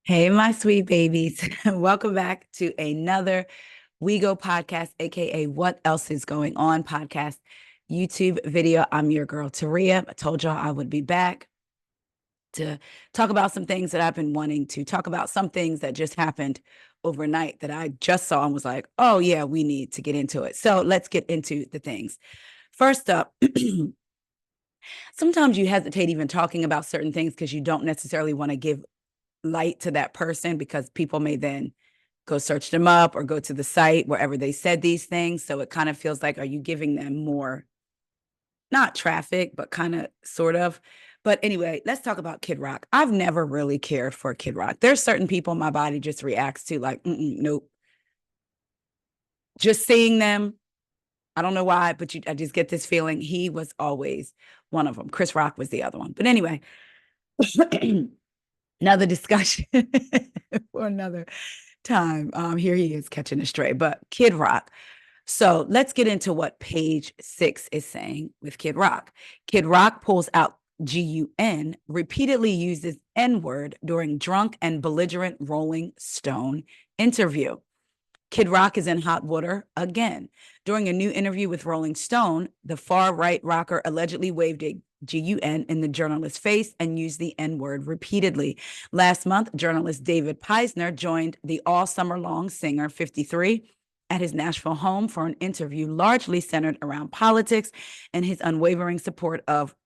Hey, my sweet babies. Welcome back to another WEIGO podcast, aka What Else Is Going On podcast YouTube video. I'm your girl, Taria. I told y'all I would be back to talk about some things that I've been wanting to talk about, some things that just happened overnight that I just saw and was like, oh, yeah, we need to get into it. So let's get into the things. First up, sometimes you hesitate even talking about certain things because you don't necessarily want to give light to that person because people may then go search them up or go to the site wherever they said these things. So it kind of feels like, are you giving them more, not traffic, but kind of sort of. But anyway, let's talk about Kid Rock. I've never really cared for Kid Rock. There's certain people my body just reacts to like, nope. Just seeing them, I don't know why, but I just get this feeling he was always one of them. Chris Rock was the other one. But anyway, another discussion for another time. Here he is catching a stray, but Kid Rock. So let's get into what page 6 is saying with Kid Rock. Kid Rock pulls out GUN, repeatedly uses N-word during drunk and belligerent Rolling Stone interview. Kid Rock is in hot water again. During a new interview with Rolling Stone, the far-right rocker allegedly waved a GUN in the journalist's face and used the N-word repeatedly. Last month, journalist David Peisner joined the all-summer-long singer, 53, at his Nashville home for an interview largely centered around politics and his unwavering support of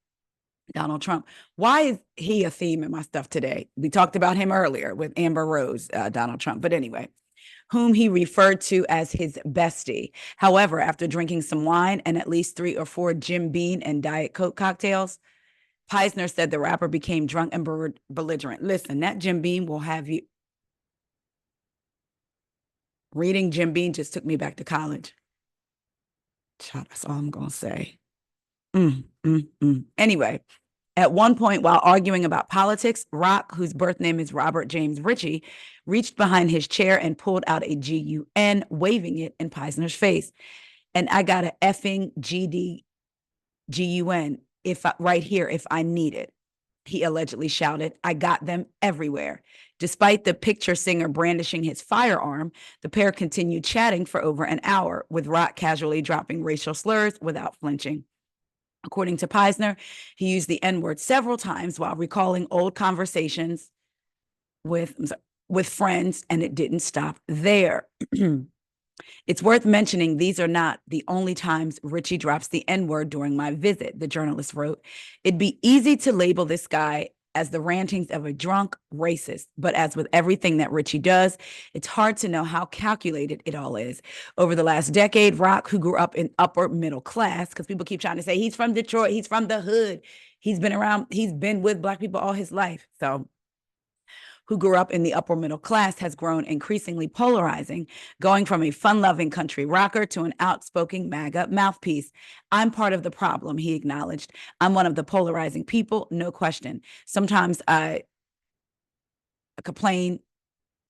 Donald Trump. Why is he a theme in my stuff today? We talked about him earlier with Amber Rose, Donald Trump. But anyway, whom he referred to as his bestie. However, after drinking some wine and at least 3 or 4 Jim Beam and Diet Coke cocktails, Peisner said the rapper became drunk and belligerent. Listen, that Jim Beam will have you. Reading Jim Beam just took me back to college. That's all I'm going to say. Anyway, at one point, while arguing about politics, Rock, whose birth name is Robert James Ritchie, reached behind his chair and pulled out a GUN, waving it in Peisner's face. And I got a effing GUN right here if I need it, he allegedly shouted. I got them everywhere. Despite the picture singer brandishing his firearm, the pair continued chatting for over an hour, with Rock casually dropping racial slurs without flinching. According to Peisner, he used the N-word several times while recalling old conversations with friends, and it didn't stop there. It's worth mentioning these are not the only times Ritchie drops the N-word during my visit, the journalist wrote. It'd be easy to label this guy as the rantings of a drunk racist, but as with everything that Ritchie does, it's hard to know how calculated it all is. Over the last decade, Rock, who grew up in upper middle class, because people keep trying to say he's from Detroit, he's from the hood, he's been with Black people all his life. So who grew up in the upper middle class, has grown increasingly polarizing, going from a fun-loving country rocker to an outspoken MAGA mouthpiece. I'm part of the problem, he acknowledged. I'm one of the polarizing people, no question. Sometimes I complain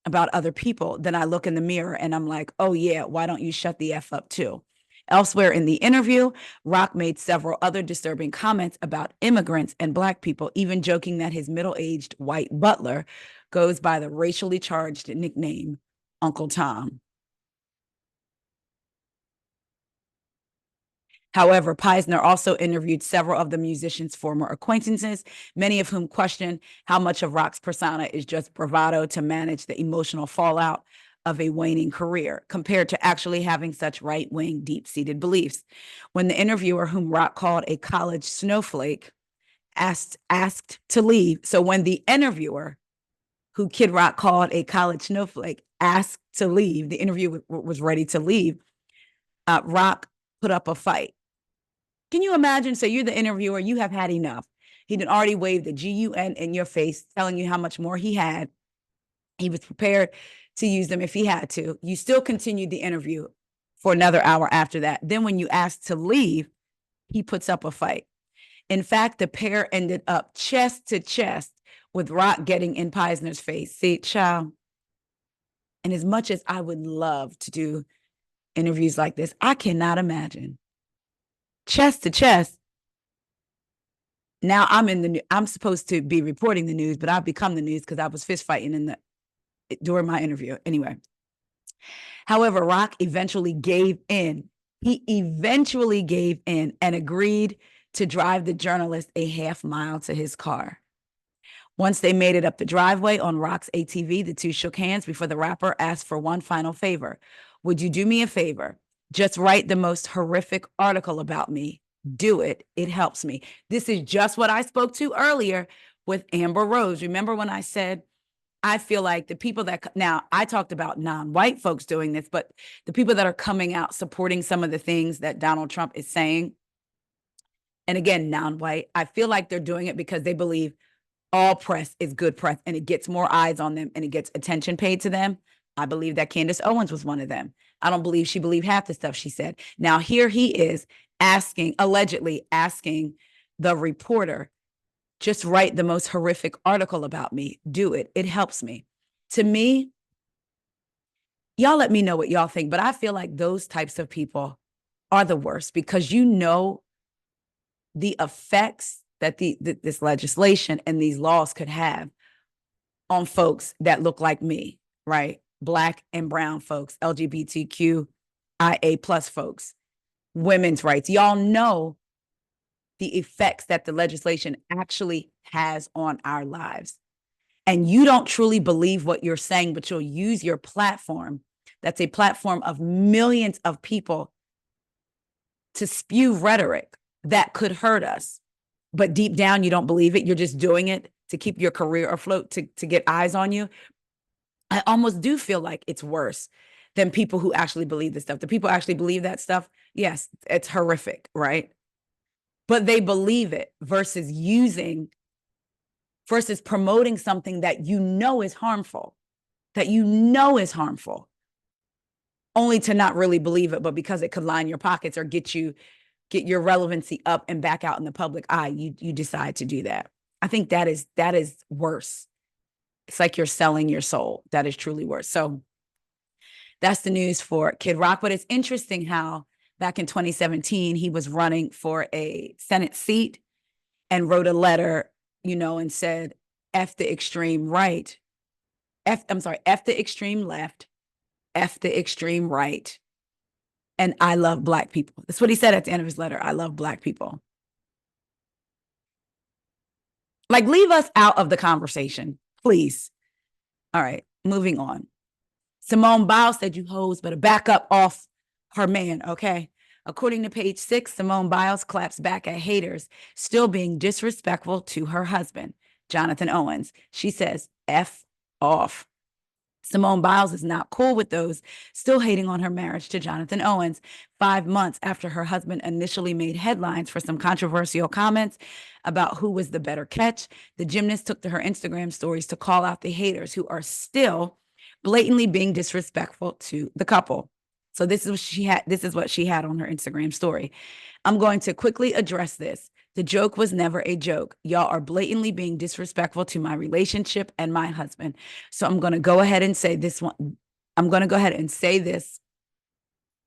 about other people, then I look in the mirror and I'm like, oh yeah, why don't you shut the F up too? Elsewhere in the interview, Rock made several other disturbing comments about immigrants and Black people, even joking that his middle-aged white butler goes by the racially charged nickname Uncle Tom. However, Peisner also interviewed several of the musician's former acquaintances, many of whom questioned how much of Rock's persona is just bravado to manage the emotional fallout of a waning career, compared to actually having such right-wing, deep-seated beliefs. When the interviewer, whom Rock called a college snowflake, asked to leave, so when the interviewer, who Kid Rock called a college snowflake, asked to leave, the interview was ready to leave, Rock put up a fight. Can you imagine? So you're the interviewer, you have had enough. He'd already waved the GUN in your face, telling you how much more he had. He was prepared to use them if he had to. You still continued the interview for another hour after that. Then when you asked to leave, he puts up a fight. In fact, the pair ended up chest to chest, with Rock getting in Peisner's face. See, child. And as much as I would love to do interviews like this, I cannot imagine. Chest to chest. Now I'm supposed to be reporting the news, but I've become the news because I was fist fighting during my interview. Anyway, however, Rock eventually gave in. He eventually gave in and agreed to drive the journalist a half mile to his car. Once they made it up the driveway on Rock's ATV, the two shook hands before the rapper asked for one final favor. Would you do me a favor? Just write the most horrific article about me. Do it. It helps me. This is just what I spoke to earlier with Amber Rose. Remember when I said, I feel like the people that, now I talked about non-white folks doing this, but the people that are coming out supporting some of the things that Donald Trump is saying, and again, non-white, I feel like they're doing it because they believe all press is good press and it gets more eyes on them and it gets attention paid to them. I believe that Candace Owens was one of them. I don't believe she believed half the stuff she said. Now here he is allegedly asking the reporter, just write the most horrific article about me. Do it. It helps me. To me, y'all let me know what y'all think, but I feel like those types of people are the worst because you know the effects that this legislation and these laws could have on folks that look like me, right? Black and brown folks, LGBTQIA+ folks, women's rights. Y'all know the effects that the legislation actually has on our lives. And you don't truly believe what you're saying, but you'll use your platform. That's a platform of millions of people to spew rhetoric that could hurt us. But deep down, you don't believe it. You're just doing it to keep your career afloat, to get eyes on you. I almost do feel like it's worse than people who actually believe this stuff. The people actually believe that stuff. Yes, it's horrific, right? But they believe it versus promoting something that you know is harmful, only to not really believe it, but because it could line your pockets or get your relevancy up and back out in the public eye, you decide to do that. I think that is worse. It's like you're selling your soul. That is truly worse. So that's the news for Kid Rock. But it's interesting how back in 2017, he was running for a Senate seat and wrote a letter, and said, F the extreme right, F the extreme left, F the extreme right. And I love Black people. That's what he said at the end of his letter. I love Black people. Like, leave us out of the conversation, please. All right, moving on. Simone Biles said you hoes better back up off her man, okay? According to Page 6, Simone Biles claps back at haters still being disrespectful to her husband, Jonathan Owens. She says, F off. Simone Biles is not cool with those still hating on her marriage to Jonathan Owens 5 months after her husband initially made headlines for some controversial comments about who was the better catch. The gymnast took to her Instagram stories to call out the haters who are still blatantly being disrespectful to the couple. So this is what she had on her Instagram story. I'm going to quickly address this. The joke was never a joke. Y'all are blatantly being disrespectful to my relationship and my husband. So I'm going to go ahead and say this one. I'm going to go ahead and say this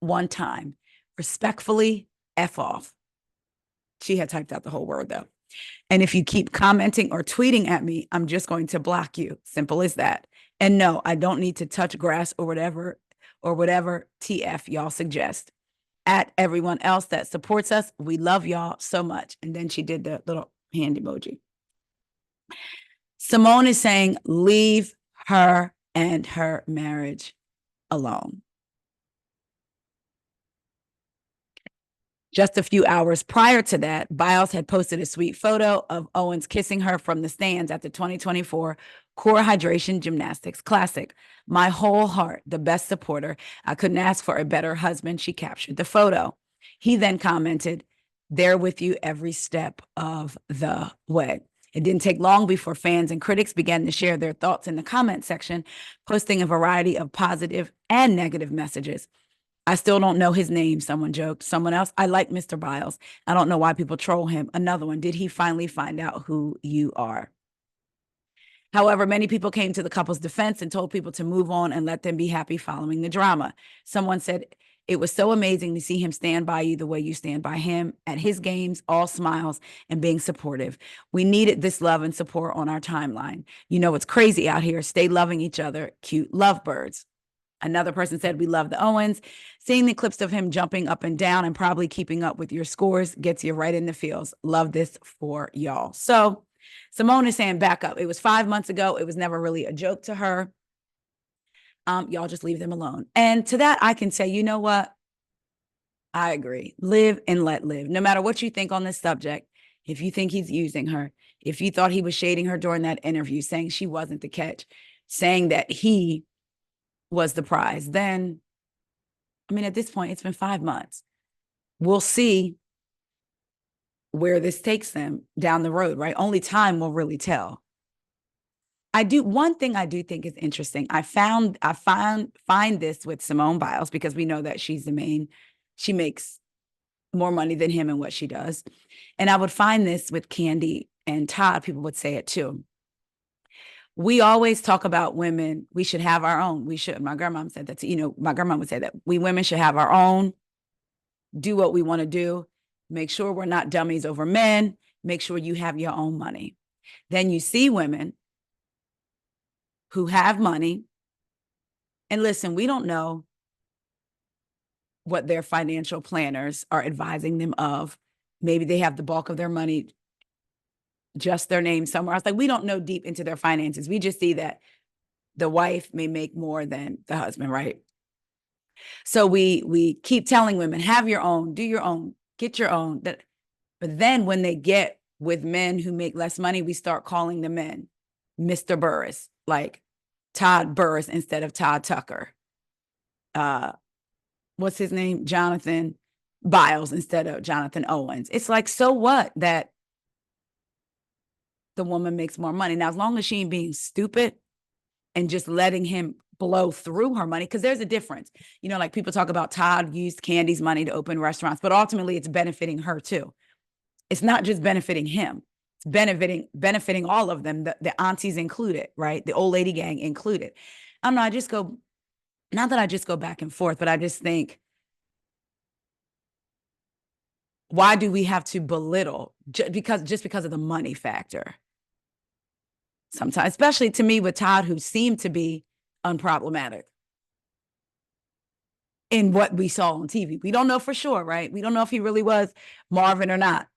one time. Respectfully, F off. She had typed out the whole word though. And if you keep commenting or tweeting at me, I'm just going to block you. Simple as that. And no, I don't need to touch grass or whatever TF y'all suggest. At everyone else that supports us, we love y'all so much. And then she did the little hand emoji. Simone is saying, leave her and her marriage alone. Just a few hours prior to that, Biles had posted a sweet photo of Owens kissing her from the stands at the 2024 Core Hydration Gymnastics Classic. My whole heart, the best supporter. I couldn't ask for a better husband. She captured the photo. He then commented, there with you every step of the way. It didn't take long before fans and critics began to share their thoughts in the comment section, posting a variety of positive and negative messages. I still don't know his name, someone joked. Someone else, I like Mr. Biles. I don't know why people troll him. Another one, did he finally find out who you are? However, many people came to the couple's defense and told people to move on and let them be happy following the drama. Someone said, It was so amazing to see him stand by you the way you stand by him at his games, all smiles and being supportive. We needed this love and support on our timeline. You know, it's crazy out here. Stay loving each other. Cute lovebirds. Another person said, we love the Owens. Seeing the clips of him jumping up and down and probably keeping up with your scores gets you right in the feels. Love this for y'all. So Simone is saying back up. It was 5 months ago. It was never really a joke to her. Y'all just leave them alone. And to that, I can say, you know what? I agree. Live and let live. No matter what you think on this subject, if you think he's using her, if you thought he was shading her during that interview, saying she wasn't the catch, saying that he was the prize, then, I mean, at this point, it's been 5 months. We'll see where this takes them down the road, right? Only time will really tell. One thing I do think is interesting. I find this with Simone Biles, because we know that she's the main, she makes more money than him in what she does. And I would find this with Kandi and Todd. People would say it too. We always talk about women. We should have our own. We should. My grandma said that, my grandma would say that we women should have our own, do what we want to do, make sure we're not dummies over men, make sure you have your own money. Then you see women who have money. And listen, we don't know what their financial planners are advising them of. Maybe they have the bulk of their money, just their name somewhere else. Like, we don't know deep into their finances. We just see that the wife may make more than the husband, right? So we keep telling women, have your own, do your own, get your own. But then when they get with men who make less money, we start calling the men Mr. Burruss, like Todd Burruss instead of Todd Tucker. What's his name? Jonathan Biles instead of Jonathan Owens. It's like, so what that the woman makes more money? Now, as long as she ain't being stupid and just letting him blow through her money, because there's a difference. Like, people talk about Todd used Kandi's money to open restaurants, but ultimately it's benefiting her too. It's not just benefiting him. It's benefiting all of them, the aunties included, right? The old lady gang included. I don't know. Not that I just go back and forth, but I just think, why do we have to belittle just because of the money factor? Sometimes, especially to me with Todd, who seemed to be unproblematic in what we saw on TV. We don't know for sure, right? We don't know if he really was Marvin or not.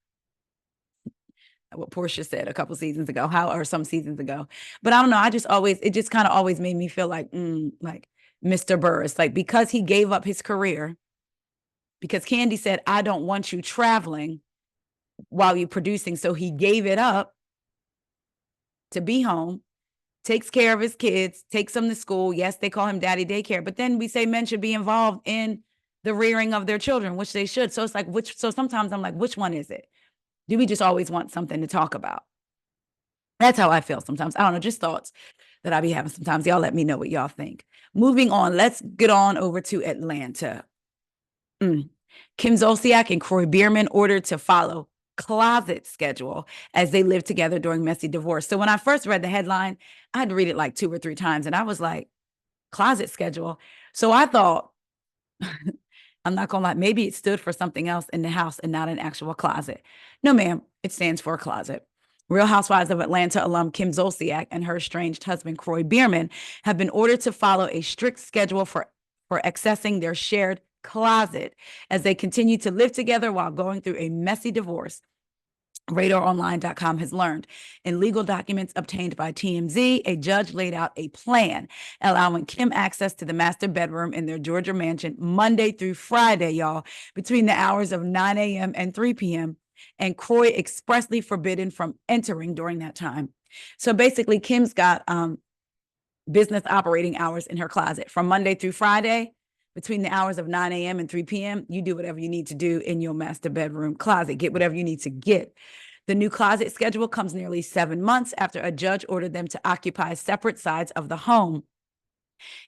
What Porsha said a couple seasons ago, or some seasons ago. But I don't know. It just kind of always made me feel like Mr. Burruss, like, because he gave up his career, because Kandi said, I don't want you traveling while you're producing. So he gave it up to be home, takes care of his kids, takes them to school. Yes, they call him daddy daycare, but then we say men should be involved in the rearing of their children, which they should. So it's like, so sometimes I'm like, which one is it? Do we just always want something to talk about? That's how I feel sometimes. I don't know, just thoughts that I be having sometimes. Y'all let me know what y'all think. Moving on, let's get on over to Atlanta. Kim Zolciak and Kroy Biermann ordered to follow closet schedule as they lived together during messy divorce. So when I first read the headline, I had to read it like 2 or 3 times, and I was like, closet schedule. So I thought, I'm not gonna lie, maybe it stood for something else in the house and not an actual closet. No, ma'am, it stands for a closet. Real Housewives of Atlanta alum Kim Zolciak and her estranged husband, Kroy Biermann, have been ordered to follow a strict schedule for accessing their shared closet as they continue to live together while going through a messy divorce. RadarOnline.com has learned. In legal documents obtained by TMZ, a judge laid out a plan allowing Kim access to the master bedroom in their Georgia mansion Monday through Friday, y'all, between the hours of 9 a.m. and 3 p.m., and Kroy expressly forbidden from entering during that time. So basically, Kim's got business operating hours in her closet from Monday through Friday. Between the hours of 9 a.m. and 3 p.m., you do whatever you need to do in your master bedroom closet. Get whatever you need to get. The new closet schedule comes nearly 7 months after a judge ordered them to occupy separate sides of the home,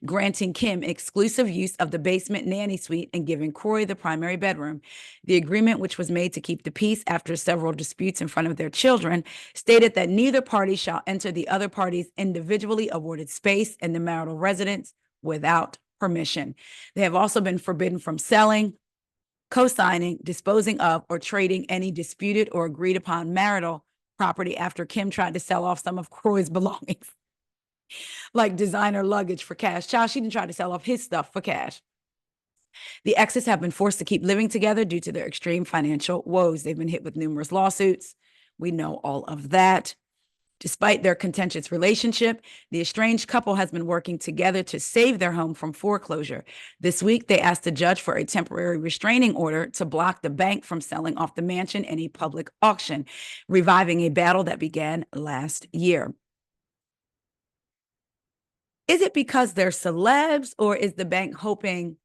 granting Kim exclusive use of the basement nanny suite and giving Kroy the primary bedroom. The agreement, which was made to keep the peace after several disputes in front of their children, stated that neither party shall enter the other party's individually awarded space in the marital residence without permission. They have also been forbidden from selling, co-signing, disposing of, or trading any disputed or agreed upon marital property after Kim tried to sell off some of Kroy's belongings, like designer luggage for cash. Child, she didn't try to sell off his stuff for cash. The exes have been forced to keep living together due to their extreme financial woes. They've been hit with numerous lawsuits. We know all of that. Despite their contentious relationship, the estranged couple has been working together to save their home from foreclosure. This week, they asked the judge for a temporary restraining order to block the bank from selling off the mansion in a public auction, reviving a battle that began last year. Is it because they're celebs, or is the bank hoping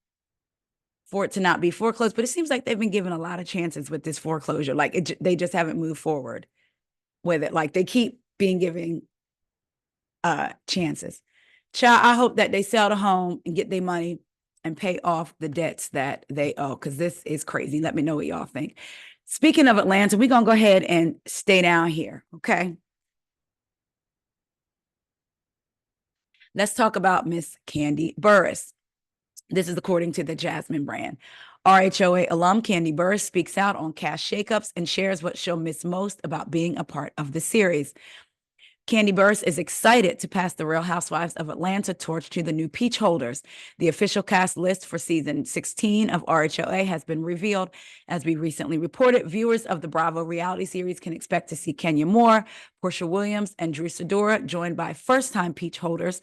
for it to not be foreclosed? But it seems like they've been given a lot of chances with this foreclosure. Like they just haven't moved forward with it. Like they keep being given chances. Child, I hope that they sell the home and get their money and pay off the debts that they owe, because this is crazy. Let me know what y'all think. Speaking of Atlanta, we're going to go ahead and stay down here, okay? Let's talk about Miss Kandi Burruss. This is according to the Jasmine brand. RHOA alum Kandi Burruss speaks out on cast shakeups and shares what she'll miss most about being a part of the series. Kandi Burruss is excited to pass the Real Housewives of Atlanta torch to the new peach holders. The official cast list for season 16 of RHOA has been revealed. As we recently reported, viewers of the Bravo reality series can expect to see Kenya Moore, Porsha Williams, and Drew Sidora, joined by first-time peach holders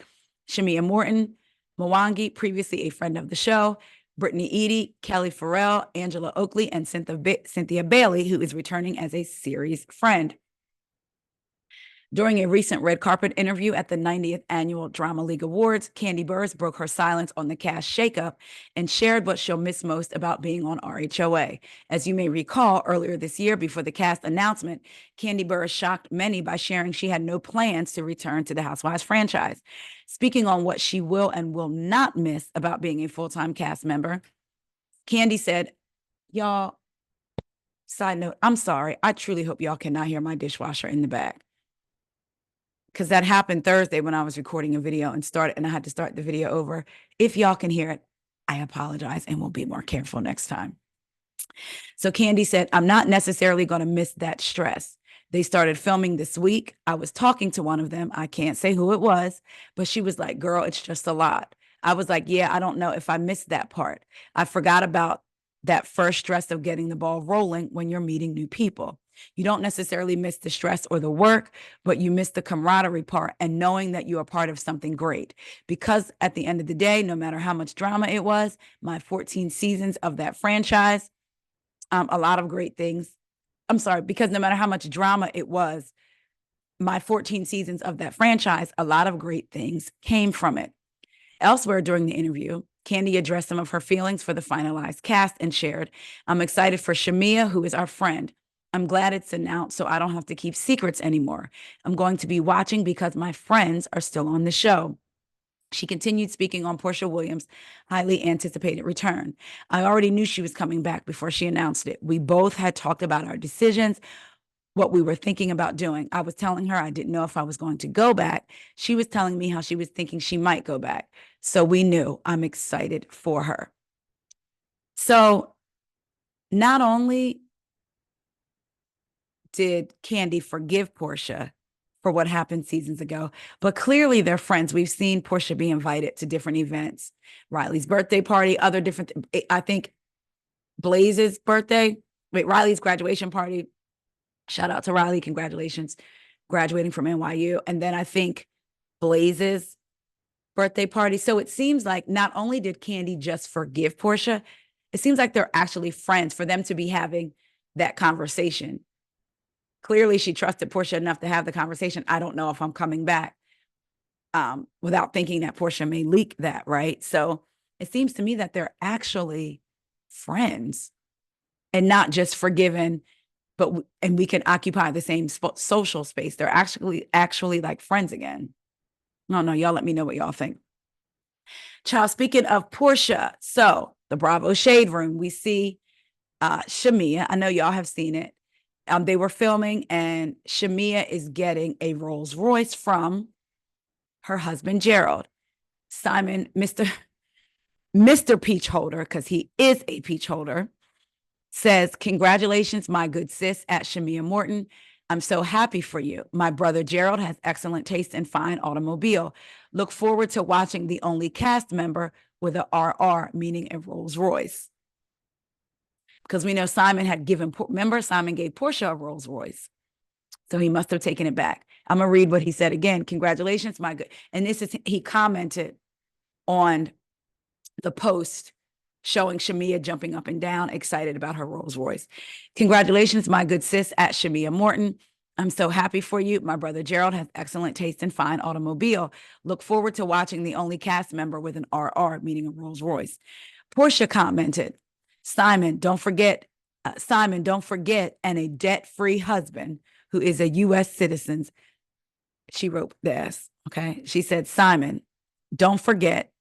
Shamia Morton, Mwangi, previously a friend of the show, Brittany Eady, Kelly Farrell, Angela Oakley, and Cynthia Bailey, who is returning as a series friend. During a recent red carpet interview at the 90th Annual Drama League Awards, Kandi Burruss broke her silence on the cast shakeup and shared what she'll miss most about being on RHOA. As you may recall, earlier this year, before the cast announcement, Kandi Burruss shocked many by sharing she had no plans to return to the Housewives franchise. Speaking on what she will and will not miss about being a full-time cast member, Kandi said, y'all, side note, I'm sorry. I truly hope y'all cannot hear my dishwasher in the back, because that happened Thursday when I was recording a video and I had to start the video over. If y'all can hear it, I apologize and will be more careful next time. So Kandi said, I'm not necessarily going to miss that stress. They started filming this week. I was talking to one of them. I can't say who it was, but she was like, girl, it's just a lot. I was like, yeah, I don't know if I missed that part. I forgot about that first stress of getting the ball rolling when you're meeting new people. You don't necessarily miss the stress or the work, but you miss the camaraderie part and knowing that you are part of something great. Because at the end of the day, no matter how much drama it was, my 14 seasons of that franchise, a lot of great things. I'm sorry, because no matter how much drama it was, my 14 seasons of that franchise, a lot of great things came from it. Elsewhere during the interview, Kandi addressed some of her feelings for the finalized cast and shared, I'm excited for Shamia, who is our friend. I'm glad it's announced so I don't have to keep secrets anymore. I'm going to be watching because my friends are still on the show. She continued speaking on Porsha Williams' highly anticipated return. I already knew she was coming back before she announced it. We both had talked about our decisions, what we were thinking about doing. I was telling her I didn't know if I was going to go back. She was telling me how she was thinking she might go back. So we knew. I'm excited for her. So not only did Kandi forgive Porsha for what happened seasons ago, but clearly they're friends. We've seen Porsha be invited to different events, Riley's birthday party, other different, I think Blaze's Riley's graduation party. Shout out to Riley. Congratulations, graduating from NYU. And then I think Blaze's birthday party. So it seems like not only did Kandi just forgive Porsha, it seems like they're actually friends for them to be having that conversation. Clearly, she trusted Porsha enough to have the conversation. I don't know if I'm coming back, without thinking that Porsha may leak that, right? So it seems to me that they're actually friends and not just forgiven, and we can occupy the same social space. They're actually like friends again. No, y'all let me know what y'all think. Child, speaking of Porsha, so the Bravo Shade Room, we see Shamia. I know y'all have seen it. They were filming and Shamia is getting a Rolls Royce from her husband, Gerald. Simon, Mr. Mr. Peach Holder, because he is a peach holder, says, congratulations, my good sis at Shamia Morton. I'm so happy for you. My brother Gerald has excellent taste in fine automobile. Look forward to watching the only cast member with a RR, meaning a Rolls Royce. Because we know Simon had given, remember, Simon gave Porsha a Rolls Royce. So he must have taken it back. I'm going to read what he said again. Congratulations, my good. And this is, he commented on the post showing Shamia jumping up and down, excited about her Rolls Royce. Congratulations, my good sis at Shamia Morton. I'm so happy for you. My brother Gerald has excellent taste in fine automobile. Look forward to watching the only cast member with an RR, meaning a Rolls Royce. Porsha commented, Simon, don't forget, and a debt-free husband who is a U.S. citizen. She wrote this, okay? She said, Simon, don't forget.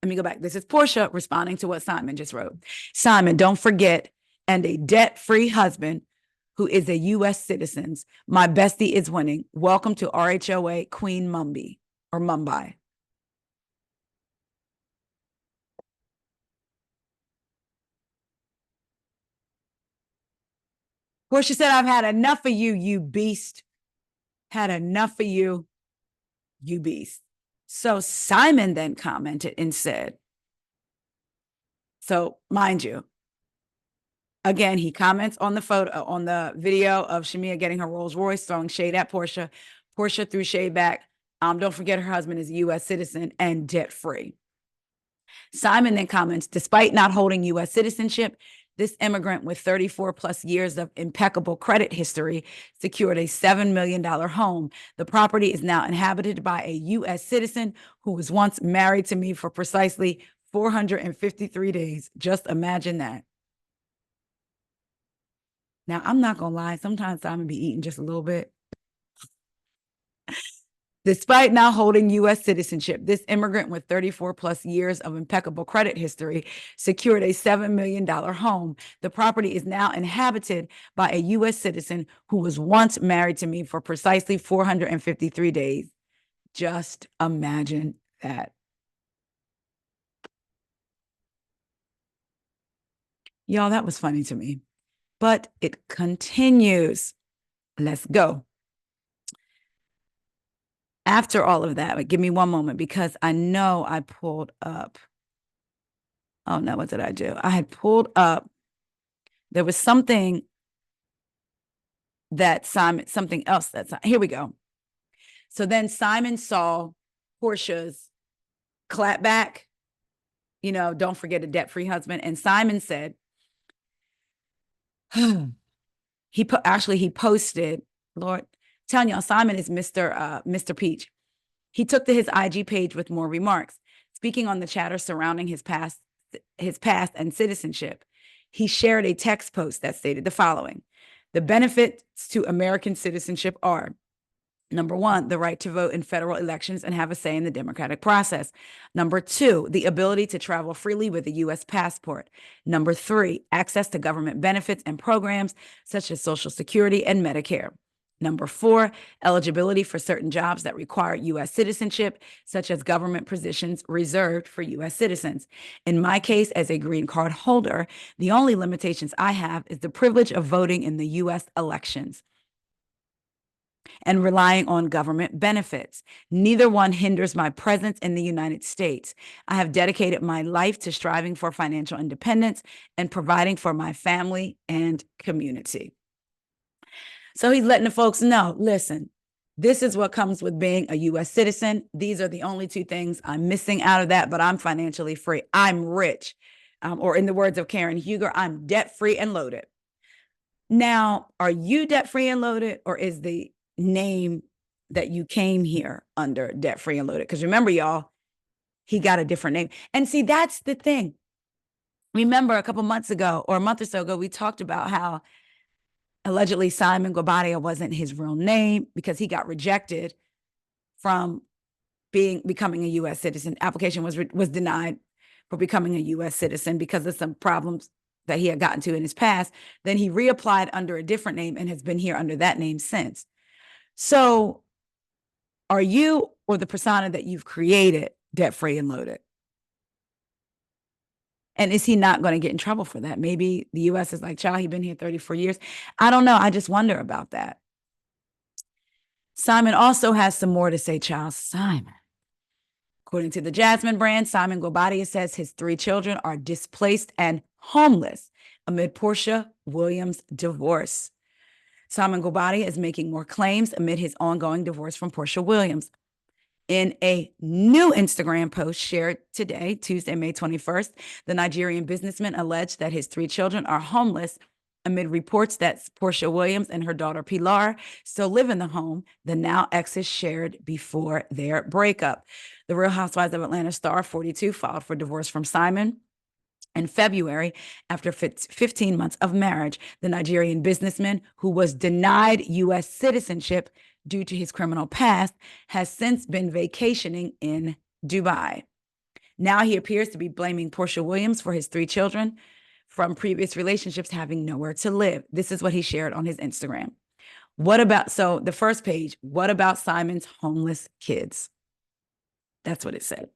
Let me go back. This is Porsha responding to what Simon just wrote. Simon, don't forget, and a debt-free husband who is a U.S. citizen. My bestie is winning. Welcome to RHOA Queen Mumbai or Mumbai. Porsha said, I've had enough of you, you beast. Had enough of you, you beast. So Simon then commented and said, so mind you, again, he comments on the photo, on the video of Shamia getting her Rolls Royce, throwing shade at Porsha. Porsha threw shade back. Don't forget her husband is a U.S. citizen and debt-free. Simon then comments, despite not holding U.S. citizenship, this immigrant with 34 plus years of impeccable credit history secured a $7 million home. The property is now inhabited by a U.S. citizen who was once married to me for precisely 453 days. Just imagine that. Now, I'm not going to lie. Sometimes Simon be eating just a little bit. Despite now holding U.S. citizenship, this immigrant with 34 plus years of impeccable credit history secured a $7 million home. The property is now inhabited by a U.S. citizen who was once married to me for precisely 453 days. Just imagine that. Y'all, that was funny to me. But it continues. Let's go. After all of that, give me one moment because I know I pulled up. Oh no, what did I do? I had pulled up. There was something that Simon, something else that's here we go. So then Simon saw Porsha's clap back, you know, don't forget a debt-free husband. And Simon said, he posted, Lord, telling y'all, Simon is Mr. Peach. He took to his IG page with more remarks, speaking on the chatter surrounding his past and citizenship. He shared a text post that stated the following: the benefits to American citizenship are: number one, the right to vote in federal elections and have a say in the democratic process. Number two, the ability to travel freely with a U.S. passport. Number three, access to government benefits and programs such as Social Security and Medicare. Number four, eligibility for certain jobs that require U.S. citizenship, such as government positions reserved for U.S. citizens. In my case, as a green card holder, the only limitations I have is the privilege of voting in the U.S. elections and relying on government benefits. Neither one hinders my presence in the United States. I have dedicated my life to striving for financial independence and providing for my family and community. So he's letting the folks know, listen, this is what comes with being a U.S. citizen. These are the only two things I'm missing out of that, but I'm financially free. I'm rich. Or in the words of Karen Huger, I'm debt-free and loaded. Now, are you debt-free and loaded, or is the name that you came here under debt-free and loaded? Because remember, y'all, he got a different name. And see, that's the thing. Remember a couple months ago or a month or so ago, we talked about how allegedly Simon Guobadia wasn't his real name because he got rejected from becoming a U.S. citizen. Application was denied for becoming a U.S. citizen because of some problems that he had gotten to in his past. Then he reapplied under a different name and has been here under that name since. So are you or the persona that you've created debt-free and loaded? And is he not going to get in trouble for that? Maybe the U.S. is like, child, he's been here 34 years. I don't know. I just wonder about that. Simon also has some more to say, child. Simon. According to the Jasmine brand, Simon Guobadia says his 3 children are displaced and homeless amid Porsha Williams' divorce. Simon Guobadia is making more claims amid his ongoing divorce from Porsha Williams. In a new Instagram post shared today, Tuesday, May 21st, the Nigerian businessman alleged that his 3 children are homeless amid reports that Porsha Williams and her daughter Pilar still live in the home the now exes shared before their breakup. The Real Housewives of Atlanta star 42 filed for divorce from Simon in February after 15 months of marriage. The Nigerian businessman, who was denied U.S. citizenship due to his criminal past, has since been vacationing in Dubai. Now he appears to be blaming Porsha Williams for his 3 children from previous relationships having nowhere to live. This is what he shared on his Instagram. So the first page, what about Simon's homeless kids? That's what it said.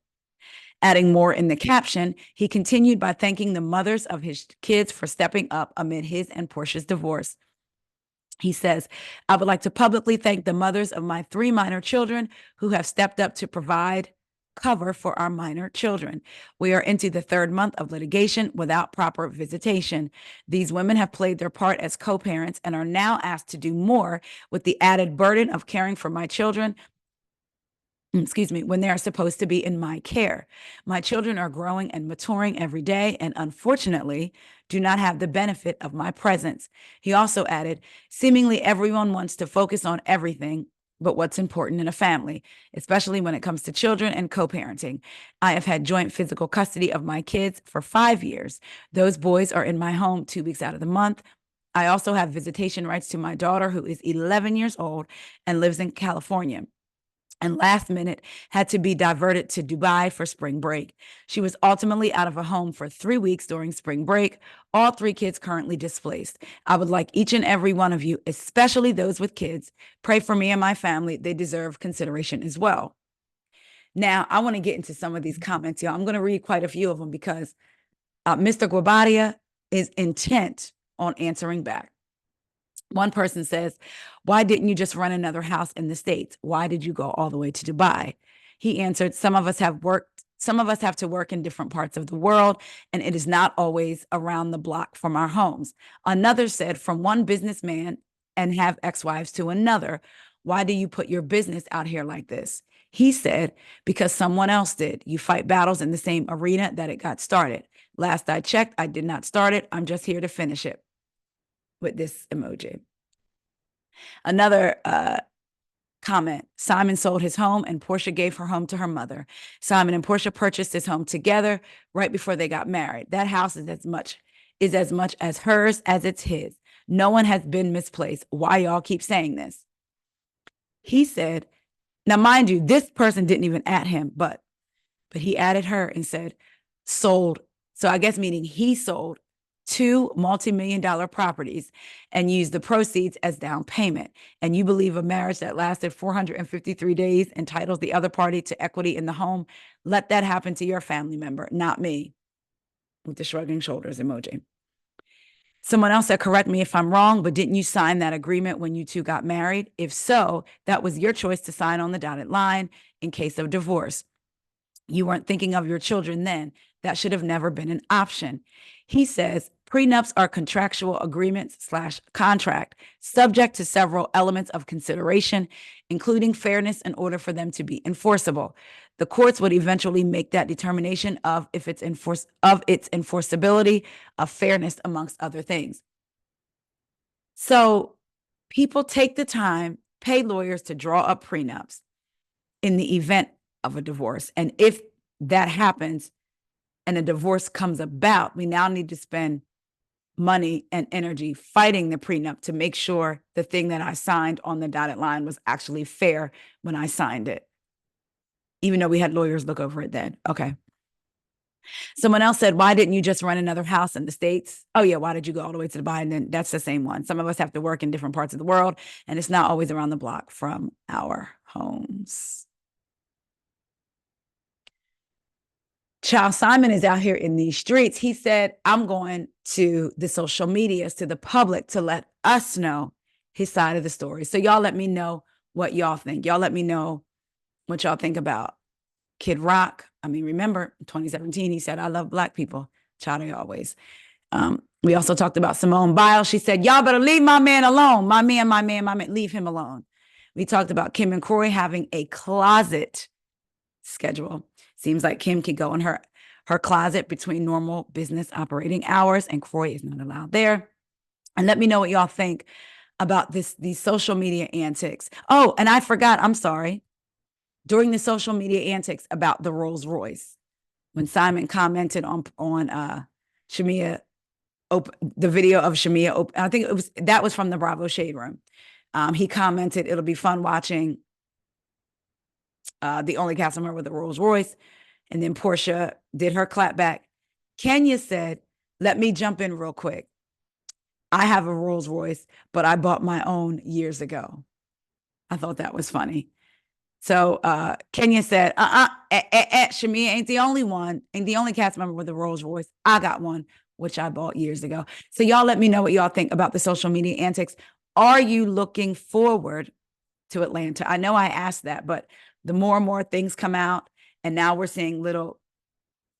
Adding more in the caption, he continued by thanking the mothers of his kids for stepping up amid his and Porsha's divorce. He says, I would like to publicly thank the mothers of my 3 minor children who have stepped up to provide cover for our minor children. We are into the 3rd month of litigation without proper visitation. These women have played their part as co-parents and are now asked to do more with the added burden of caring for my children when they are supposed to be in my care. My children are growing and maturing every day and unfortunately do not have the benefit of my presence. He also added, seemingly everyone wants to focus on everything but what's important in a family, especially when it comes to children and co-parenting. I have had joint physical custody of my kids for 5 years. Those boys are in my home 2 weeks out of the month. I also have visitation rights to my daughter, who is 11 years old and lives in California, and last minute had to be diverted to Dubai for spring break. She was ultimately out of a home for 3 weeks during spring break, all 3 kids currently displaced. I would like each and every one of you, especially those with kids, pray for me and my family. They deserve consideration as well. Now, I want to get into some of these comments, y'all. I'm going to read quite a few of them because Mr. Guobadia is intent on answering back. One person says, why didn't you just run another house in the States? Why did you go all the way to Dubai? He answered, some of us have to work in different parts of the world, and it is not always around the block from our homes. Another said, from one businessman and have ex-wives to another, why do you put your business out here like this? He said, because someone else did. You fight battles in the same arena that it got started. Last I checked, I did not start it. I'm just here to finish it. With this emoji. Another comment, Simon sold his home and Porsha gave her home to her mother. Simon and Porsha purchased his home together right before they got married. That house is as much as hers as it's his. No one has been misplaced. Why y'all keep saying this? He said, now mind you, this person didn't even add him, but he added her and said, sold. So I guess meaning he sold 2 multi-million-dollar properties and used the proceeds as down payment. And you believe a marriage that lasted 453 days entitles the other party to equity in the home? Let that happen to your family member, not me. With the shrugging shoulders emoji. Someone else said, correct me if I'm wrong, but didn't you sign that agreement when you 2 got married? If so, that was your choice to sign on the dotted line in case of divorce. You weren't thinking of your children then. That should have never been an option. He says, prenups are contractual agreements/contract subject to several elements of consideration, including fairness in order for them to be enforceable. The courts would eventually make that determination of its enforceability, of fairness, amongst other things. So people take the time, pay lawyers to draw up prenups in the event of a divorce. And if that happens and a divorce comes about, we now need to spend money and energy fighting the prenup to make sure the thing that I signed on the dotted line was actually fair when I signed it, even though we had lawyers look over it then. Okay. Someone else said, why didn't you just rent another house in the States? Oh yeah, why did you go all the way to Dubai? And then that's the same one. Some of us have to work in different parts of the world, and it's not always around the block from our homes. Child Simon is out here in these streets. He said, I'm going to the social medias, to the public, to let us know his side of the story. So y'all let me know what y'all think. Y'all let me know what y'all think about Kid Rock. I mean, remember, in 2017, he said, I love Black people. Child, I always. We also talked about Simone Biles. She said, y'all better leave my man alone. My man, leave him alone. We talked about Kim and Kroy having a closet schedule. Seems like Kim could go in her closet between normal business operating hours, and Kroy is not allowed there. And let me know what y'all think about these social media antics. Oh, and I forgot, I'm sorry. During the social media antics about the Rolls Royce, when Simon commented on Shamia, the video of Shamia, I think that was from the Bravo Shade Room. He commented, it'll be fun watching the only cast member with a Rolls Royce. And then Porsha did her clap back. Kenya said, let me jump in real quick. I have a Rolls Royce, but I bought my own years ago. I thought that was funny. So Kenya said, Shamia ain't the only one, ain't the only cast member with a Rolls Royce. I got one, which I bought years ago. So y'all let me know what y'all think about the social media antics. Are you looking forward to Atlanta? I know I asked that, but the more and more things come out, and now we're seeing little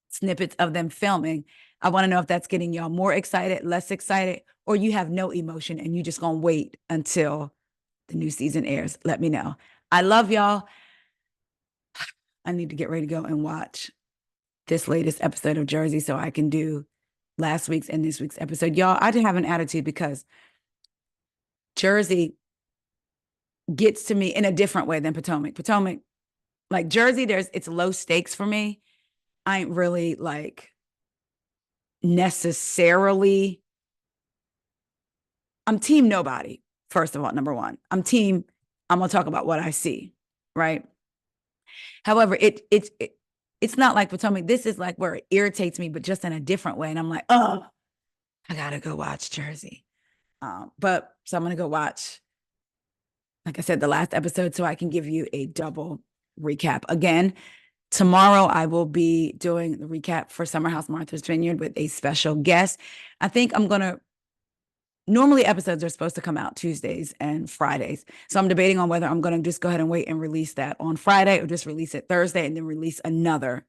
snippets of them filming. I want to know if that's getting y'all more excited, less excited, or you have no emotion and you just going to wait until the new season airs. Let me know. I love y'all. I need to get ready to go and watch this latest episode of Jersey so I can do last week's and this week's episode. Y'all, I did have an attitude because Jersey gets to me in a different way than Potomac. Potomac, like Jersey, it's low stakes for me. I ain't really like necessarily, I'm team nobody, first of all, number one. I'm going to talk about what I see, right? However, it's not like Potomac. This is like where it irritates me, but just in a different way. And I'm like, oh, I got to go watch Jersey. So I'm going to go watch, like I said, the last episode so I can give you a double recap. Again, tomorrow I will be doing the recap for Summer House Martha's Vineyard with a special guest. I think I'm going to, normally episodes are supposed to come out Tuesdays and Fridays. So I'm debating on whether I'm going to just go ahead and wait and release that on Friday or just release it Thursday and then release another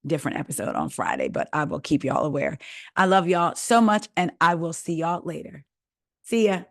different episode on Friday. But I will keep y'all aware. I love y'all so much and I will see y'all later. See ya.